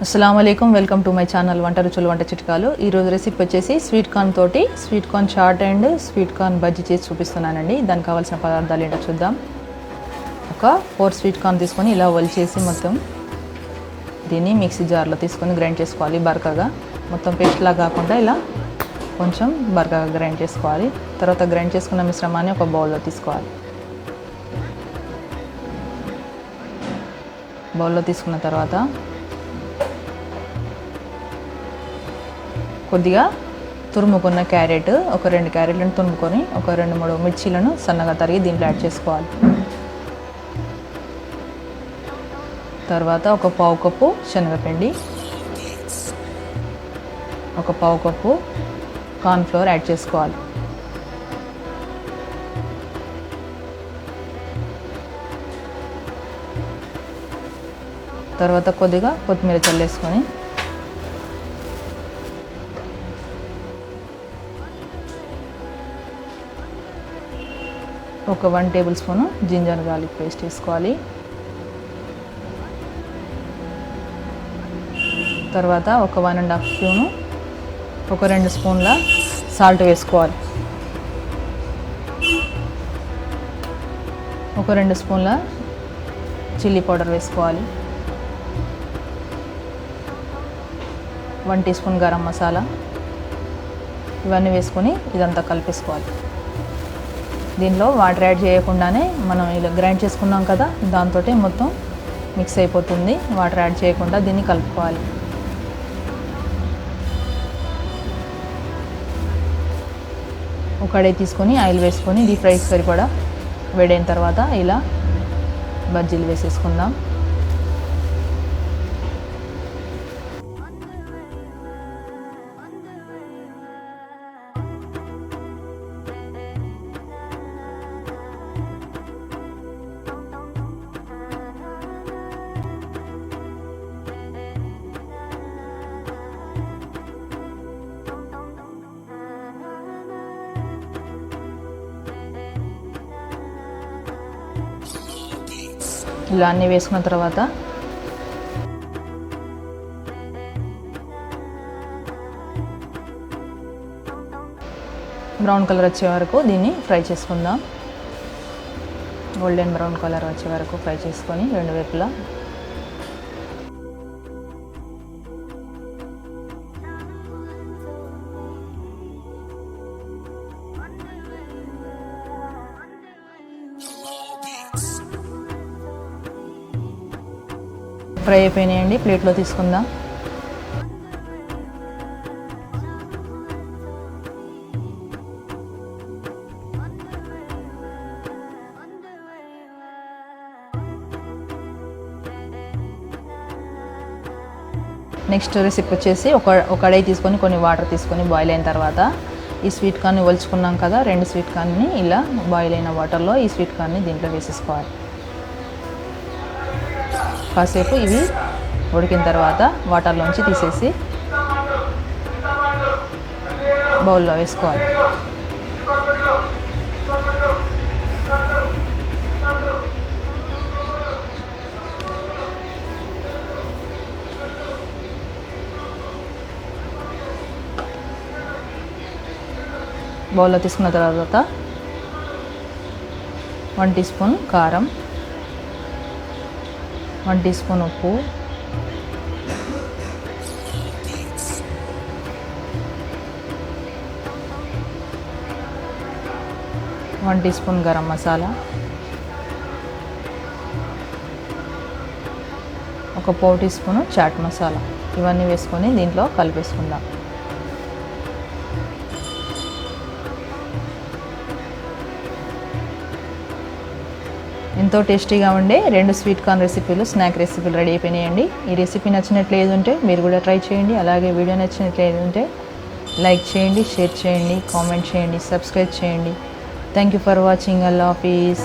अस्सलामुअलैकुम welcome to मై channel వంట రుచులు వంట చిట్కాలు। ఈ రోజు రెసిపీ వచ్చేసి స్వీట్ కార్న్ తోటి sweet corn chaat and sweet corn bajji చేసి చూపిస్తున్నానండి। దానికి కావాల్సిన పదార్థాలు ఏంటో చూద్దాం। ఒక 4 స్వీట్ కార్న్ తీసుకొని ఇలా ఒలిచేసి మొత్తం దీన్ని మిక్సీ జార్లో తీసుకొని గ్రైండ్ చేసుకోవాలి బరకగా। మొత్తం పేస్ట్ లాగా కాకుండా ఇలా కొంచెం బరకగా గ్రైండ్ చేసుకోవాలి। తర్వాత గ్రైండ్ చేసుకున్న మిశ్రమాన్ని ఒక బౌల్లో తీసుకోవాలి। బౌల్లో తీసుకున్న తర్వాత కొద్దిగా తురుముకున్న క్యారెట్ ఒక 2 క్యారెట్లను తురుముకొని ఒక 2-3 మిర్చీలను సన్నగా తరిగి దీంట్లో యాడ్ చేసుకోవాలి। తర్వాత ఒక పావు కప్పు శనగపిండి, ఒక పావు కప్పు కార్న్ ఫ్లోర్ యాడ్ చేసుకోవాలి। తర్వాత కొద్దిగా కొత్తిమీర చల్లేసుకొని ఒక 1 tablespoon ginger garlic paste వేసుకోవాలి। తర్వాత ఒక 1.5 స్పూను ఒక 2 స్పూన్ల సాల్ట్ వేసుకోవాలి। ఒక 2 స్పూన్ల చిల్లీ పౌడర్ వేసుకోవాలి। 1 టీ స్పూన్ గరం మసాలా, ఇవన్నీ వేసుకొని ఇదంతా కలిపేసుకోవాలి। దీనిలో వాటర్ యాడ్ చేయకుండానే మనం ఇలా గ్రైండ్ చేసుకున్నాం కదా, దాంతో మొత్తం మిక్స్ అయిపోతుంది। వాటర్ యాడ్ చేయకుండా దీన్ని కలుపుకోవాలి। ఒక కడాయి తీసుకొని ఆయిల్ వేసుకొని డీప్ ఫ్రైకి సరిపడా వేడైన తర్వాత ఇలా బజ్జీలు వేసేసుకుందాం। ఇలా అన్నీ వేసుకున్న తర్వాత బ్రౌన్ కలర్ వచ్చే వరకు దీన్ని ఫ్రై చేసుకుందాం। గోల్డెన్ బ్రౌన్ కలర్ వచ్చే వరకు ఫ్రై చేసుకొని రెండు వైపులా ఫ్రై అయిపోయినాయండి, ప్లేట్లో తీసుకుందాం। నెక్స్ట్ రెసిపీ వచ్చేసి ఒక కడాయి తీసుకొని కొన్ని వాటర్ తీసుకొని బాయిల్ అయిన తర్వాత ఈ స్వీట్ కార్న్ని ఒలుచుకున్నాం కదా, 2 స్వీట్ కార్న్ని ఇలా బాయిల్ అయిన వాటర్లో ఈ స్వీట్ కార్న్ని దీంట్లో వేసేసుకోవాలి। కాసేపు ఇవి ఉడికిన తర్వాత వాటర్లోంచి తీసేసి బౌల్లో వేసుకోవాలి। బౌల్లో తీసుకున్న తర్వాత 1 టీ స్పూన్ కారం, 1 టీ స్పూన్ ఉప్పు, 1 టీ స్పూన్ గరం మసాలా, ఒక పావు టీ స్పూన్ చాట్ మసాలా, ఇవన్నీ వేసుకొని దీంట్లో కలిపేసుకుందాం। ఎంతో టేస్టీగా ఉండే 2 స్వీట్ కార్న్ రెసిపీలు, స్నాక్ రెసిపీలు రెడీ అయిపోయినాయండి। ఈ రెసిపీ నచ్చినట్లేదు ఉంటే మీరు కూడా ట్రై చేయండి। అలాగే వీడియో నచ్చినట్లేదు ఉంటే లైక్ చేయండి, షేర్ చేయండి, కామెంట్ చేయండి, సబ్స్క్రైబ్ చేయండి। Thank you for watching. Allah Hafeez.